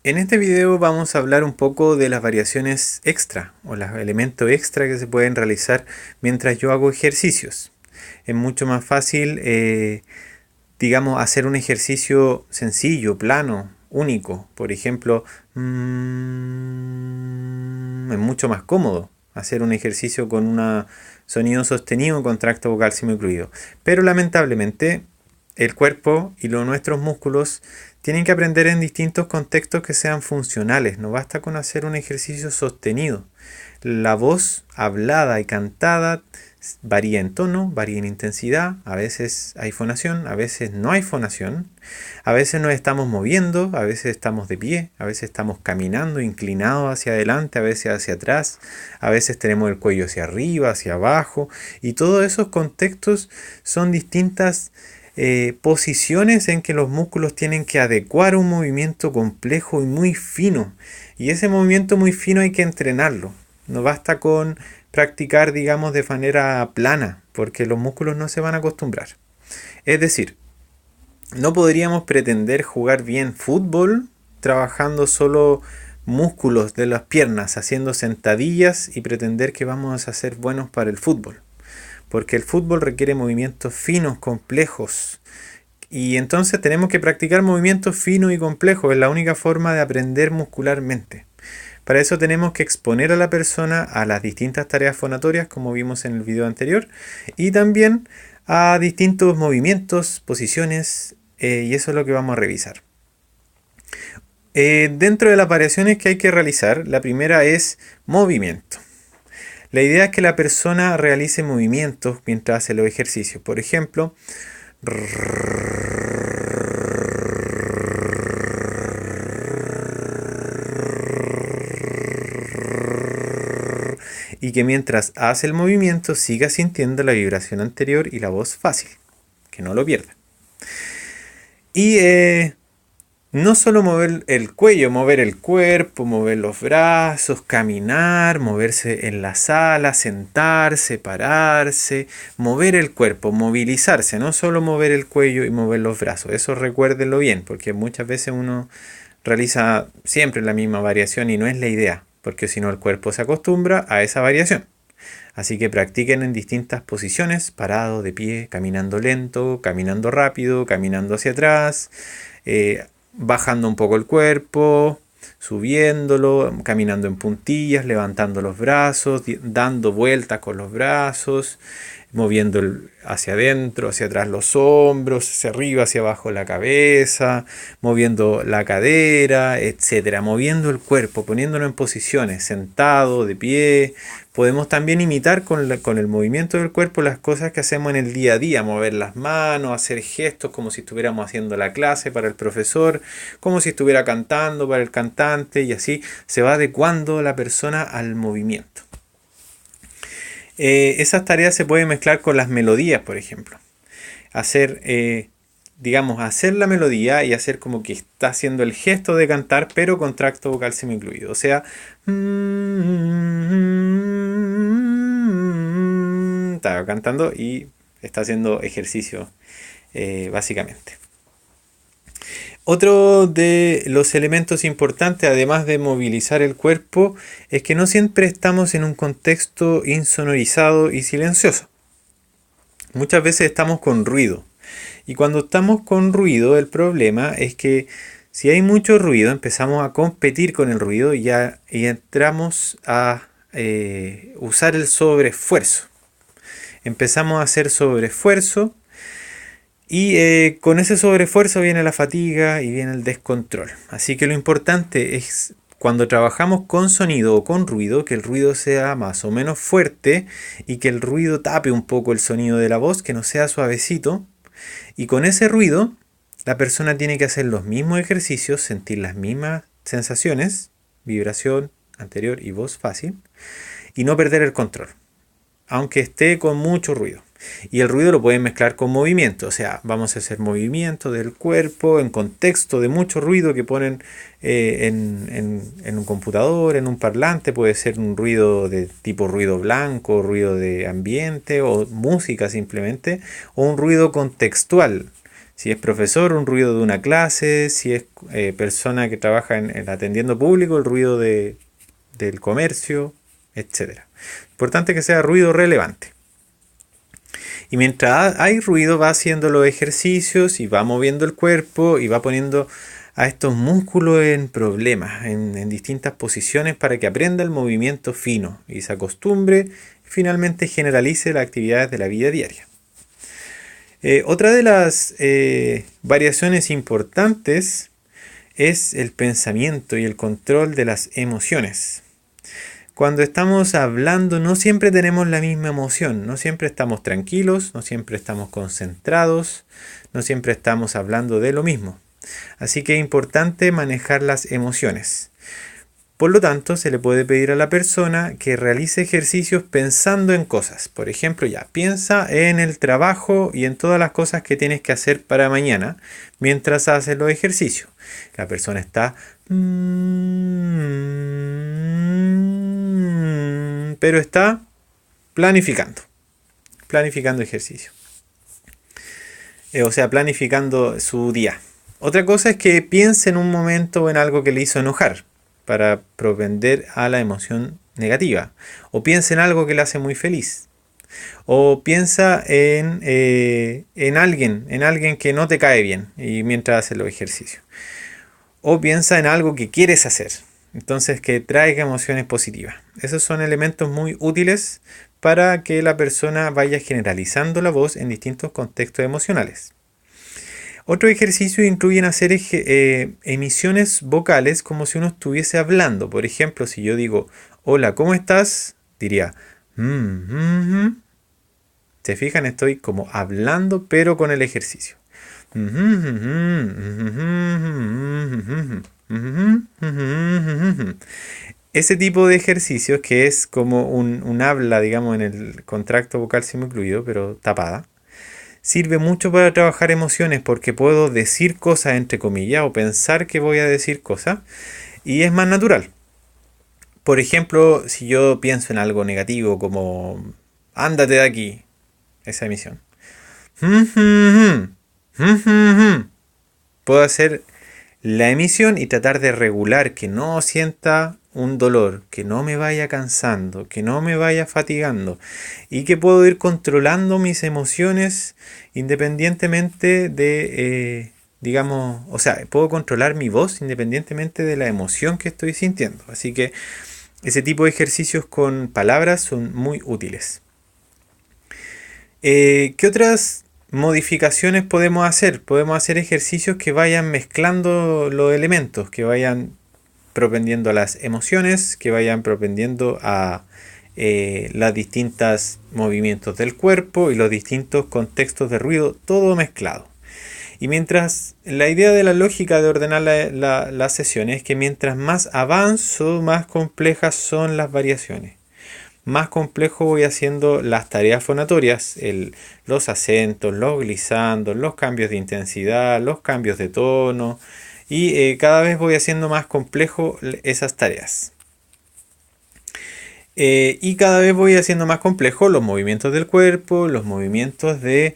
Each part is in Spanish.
En este video vamos a hablar un poco de las variaciones extra o los elementos extra que se pueden realizar mientras yo hago ejercicios. Es mucho más fácil, digamos, hacer un ejercicio sencillo, plano, único. Por ejemplo, es mucho más cómodo hacer un ejercicio con un sonido sostenido con tracto vocal semi-ocluido. Pero lamentablemente el cuerpo y nuestros músculos tienen que aprender en distintos contextos que sean funcionales. No basta con hacer un ejercicio sostenido. La voz hablada y cantada varía en tono, varía en intensidad. A veces hay fonación, a veces no hay fonación. A veces nos estamos moviendo, a veces estamos de pie, a veces estamos caminando, inclinados hacia adelante, a veces hacia atrás. A veces tenemos el cuello hacia arriba, hacia abajo. Y todos esos contextos son distintas posiciones en que los músculos tienen que adecuar un movimiento complejo y muy fino. Y ese movimiento muy fino hay que entrenarlo. No basta con practicar, digamos, de manera plana, porque los músculos no se van a acostumbrar. Es decir, no podríamos pretender jugar bien fútbol trabajando solo músculos de las piernas, haciendo sentadillas y pretender que vamos a ser buenos para el fútbol. Porque el fútbol requiere movimientos finos, complejos. Y entonces tenemos que practicar movimientos finos y complejos. Es la única forma de aprender muscularmente. Para eso tenemos que exponer a la persona a las distintas tareas fonatorias, como vimos en el video anterior, y también a distintos movimientos, posiciones, y eso es lo que vamos a revisar. Dentro de las variaciones que hay que realizar, la primera es movimiento. La idea es que la persona realice movimientos mientras hace los ejercicios. Por ejemplo, y que mientras hace el movimiento siga sintiendo la vibración anterior y la voz fácil, que no lo pierda. Y no solo mover el cuello, mover el cuerpo, mover los brazos, caminar, moverse en la sala, sentarse, pararse, mover el cuerpo, movilizarse, no solo mover el cuello y mover los brazos. Eso recuérdenlo bien, porque muchas veces uno realiza siempre la misma variación y no es la idea, porque si no el cuerpo se acostumbra a esa variación. Así que practiquen en distintas posiciones, parado, de pie, caminando lento, caminando rápido, caminando hacia atrás, bajando un poco el cuerpo, subiéndolo, caminando en puntillas, levantando los brazos, dando vueltas con los brazos, moviendo hacia adentro, hacia atrás los hombros, hacia arriba, hacia abajo la cabeza, moviendo la cadera, etcétera, moviendo el cuerpo, poniéndolo en posiciones, sentado, de pie. Podemos también imitar con el movimiento del cuerpo las cosas que hacemos en el día a día, mover las manos, hacer gestos como si estuviéramos haciendo la clase para el profesor, como si estuviera cantando para el cantante, y así se va adecuando la persona al movimiento. Esas tareas se pueden mezclar con las melodías, por ejemplo. Hacer, hacer la melodía y hacer como que está haciendo el gesto de cantar, pero con tracto vocal semi-incluido. O sea, está cantando y está haciendo ejercicio, básicamente. Otro de los elementos importantes, además de movilizar el cuerpo, es que no siempre estamos en un contexto insonorizado y silencioso. Muchas veces estamos con ruido. Y cuando estamos con ruido, el problema es que si hay mucho ruido, empezamos a competir con el ruido y entramos a usar el sobreesfuerzo. Empezamos a hacer sobreesfuerzo. Y con ese sobreesfuerzo viene la fatiga y viene el descontrol. Así que lo importante es cuando trabajamos con sonido o con ruido, que el ruido sea más o menos fuerte y que el ruido tape un poco el sonido de la voz, que no sea suavecito. Y con ese ruido, la persona tiene que hacer los mismos ejercicios, sentir las mismas sensaciones, vibración anterior y voz fácil, y no perder el control, aunque esté con mucho ruido. Y el ruido lo pueden mezclar con movimiento, o sea, vamos a hacer movimiento del cuerpo en contexto de mucho ruido que ponen en un computador, en un parlante. Puede ser un ruido de tipo ruido blanco, ruido de ambiente o música simplemente, o un ruido contextual. Si es profesor, un ruido de una clase. Si es persona que trabaja en atendiendo público, el ruido del comercio, etcétera. Importante que sea ruido relevante. Y mientras hay ruido, va haciendo los ejercicios y va moviendo el cuerpo y va poniendo a estos músculos en problemas, en distintas posiciones para que aprenda el movimiento fino y se acostumbre y finalmente generalice las actividades de la vida diaria. Otra de las variaciones importantes es el pensamiento y el control de las emociones. Cuando estamos hablando no siempre tenemos la misma emoción, no siempre estamos tranquilos, no siempre estamos concentrados, no siempre estamos hablando de lo mismo. Así que es importante manejar las emociones. Por lo tanto, se le puede pedir a la persona que realice ejercicios pensando en cosas. Por ejemplo, piensa en el trabajo y en todas las cosas que tienes que hacer para mañana mientras haces los ejercicios. La persona está pero está planificando ejercicio. O sea, planificando su día. Otra cosa es que piense en un momento o en algo que le hizo enojar para propender a la emoción negativa. O piensa en algo que le hace muy feliz. O piensa en alguien que no te cae bien y mientras haces los ejercicios. O piensa en algo que quieres hacer. Entonces, que traiga emociones positivas. Esos son elementos muy útiles para que la persona vaya generalizando la voz en distintos contextos emocionales. Otro ejercicio incluye hacer emisiones vocales como si uno estuviese hablando. Por ejemplo, si yo digo, hola, ¿cómo estás? Diría, ¿Se fijan? Estoy como hablando, pero con el ejercicio. Ese tipo de ejercicios, que es como un habla, digamos, en el contracto vocal semicluido, pero tapada, sirve mucho para trabajar emociones porque puedo decir cosas entre comillas o pensar que voy a decir cosas y es más natural. Por ejemplo, si yo pienso en algo negativo como ándate de aquí, esa emisión. Puedo hacer la emisión y tratar de regular que no sienta un dolor, que no me vaya cansando, que no me vaya fatigando y que puedo ir controlando mis emociones independientemente de, digamos, o sea, puedo controlar mi voz independientemente de la emoción que estoy sintiendo. Así que ese tipo de ejercicios con palabras son muy útiles. ¿Qué otras modificaciones podemos hacer? Podemos hacer ejercicios que vayan mezclando los elementos, que vayan propendiendo a las emociones, que vayan propendiendo a los distintos movimientos del cuerpo y los distintos contextos de ruido, todo mezclado. Y mientras la idea de la lógica de ordenar las sesiones es que mientras más avanzo, más complejas son las variaciones. Más complejo voy haciendo las tareas fonatorias, los acentos, los glisandos, los cambios de intensidad, los cambios de tono y cada vez voy haciendo más complejo esas tareas. Y cada vez voy haciendo más complejo los movimientos del cuerpo, los movimientos de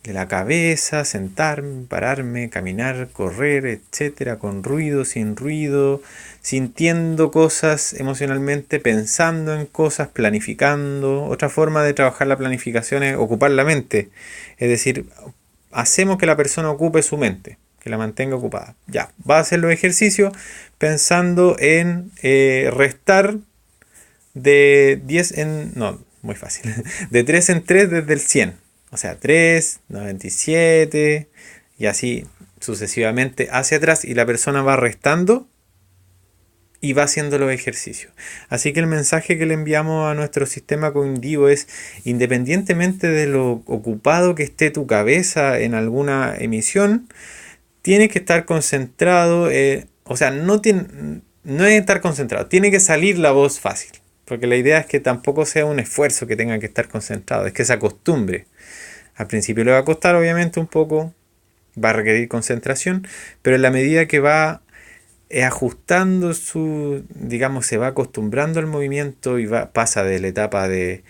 la cabeza, sentarme, pararme, caminar, correr, etcétera, con ruido, sin ruido, sintiendo cosas emocionalmente, pensando en cosas, planificando. Otra forma de trabajar la planificación es ocupar la mente, es decir, hacemos que la persona ocupe su mente, que la mantenga ocupada. Ya, va a hacer los ejercicios pensando en restar de 10 en... No, muy fácil. De 3 en 3 desde el 100. O sea, 3, 97 y así sucesivamente hacia atrás y la persona va restando y va haciendo los ejercicios. Así que el mensaje que le enviamos a nuestro sistema cognitivo es, independientemente de lo ocupado que esté tu cabeza en alguna emisión, tienes que estar concentrado, o sea, no es estar concentrado, tiene que salir la voz fácil. Porque la idea es que tampoco sea un esfuerzo que tenga que estar concentrado, es que se acostumbre. Al principio le va a costar obviamente un poco, va a requerir concentración, pero en la medida que va ajustando digamos, se va acostumbrando al movimiento y pasa de la etapa de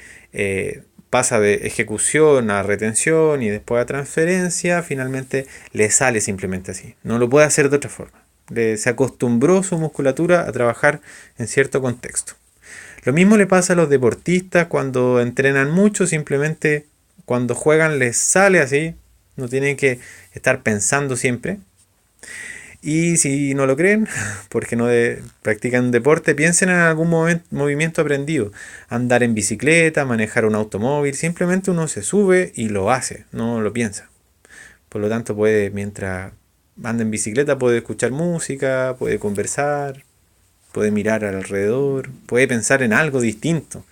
pasa de ejecución a retención y después a transferencia, finalmente le sale simplemente así. No lo puede hacer de otra forma. Se acostumbró su musculatura a trabajar en cierto contexto. Lo mismo le pasa a los deportistas cuando entrenan mucho, simplemente cuando juegan les sale así, no tienen que estar pensando siempre. Y si no lo creen, porque no practican deporte, piensen en algún movimiento aprendido. Andar en bicicleta, manejar un automóvil, simplemente uno se sube y lo hace, no lo piensa. Por lo tanto, mientras anda en bicicleta, puede escuchar música, puede conversar, puede mirar alrededor, puede pensar en algo distinto,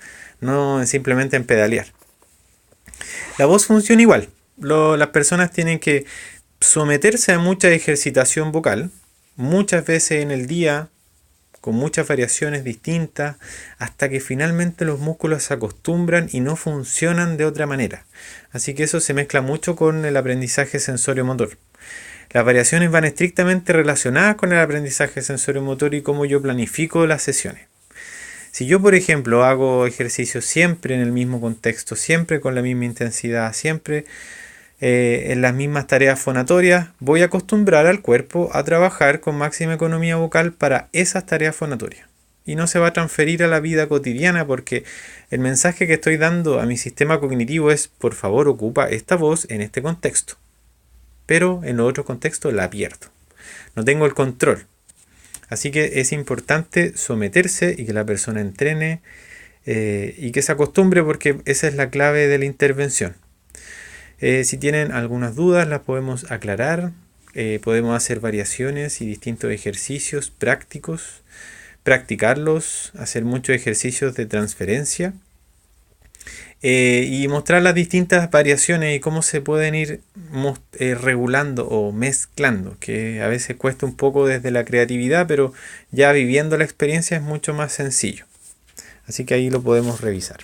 no simplemente en pedalear. La voz funciona igual. Las personas tienen que someterse a mucha ejercitación vocal, muchas veces en el día, con muchas variaciones distintas, hasta que finalmente los músculos se acostumbran y no funcionan de otra manera. Así que eso se mezcla mucho con el aprendizaje sensorio-motor. Las variaciones van estrictamente relacionadas con el aprendizaje sensorio-motor y cómo yo planifico las sesiones. Si yo, por ejemplo, hago ejercicio siempre en el mismo contexto, siempre con la misma intensidad, siempre en las mismas tareas fonatorias, voy a acostumbrar al cuerpo a trabajar con máxima economía vocal para esas tareas fonatorias. Y no se va a transferir a la vida cotidiana porque el mensaje que estoy dando a mi sistema cognitivo es: por favor, ocupa esta voz en este contexto. Pero en los otros contextos la pierdo. No tengo el control. Así que es importante someterse y que la persona entrene y que se acostumbre, porque esa es la clave de la intervención. Si tienen algunas dudas las podemos aclarar, podemos hacer variaciones y distintos ejercicios prácticos, practicarlos, hacer muchos ejercicios de transferencia y mostrar las distintas variaciones y cómo se pueden ir regulando o mezclando, que a veces cuesta un poco desde la creatividad, pero ya viviendo la experiencia es mucho más sencillo. Así que ahí lo podemos revisar.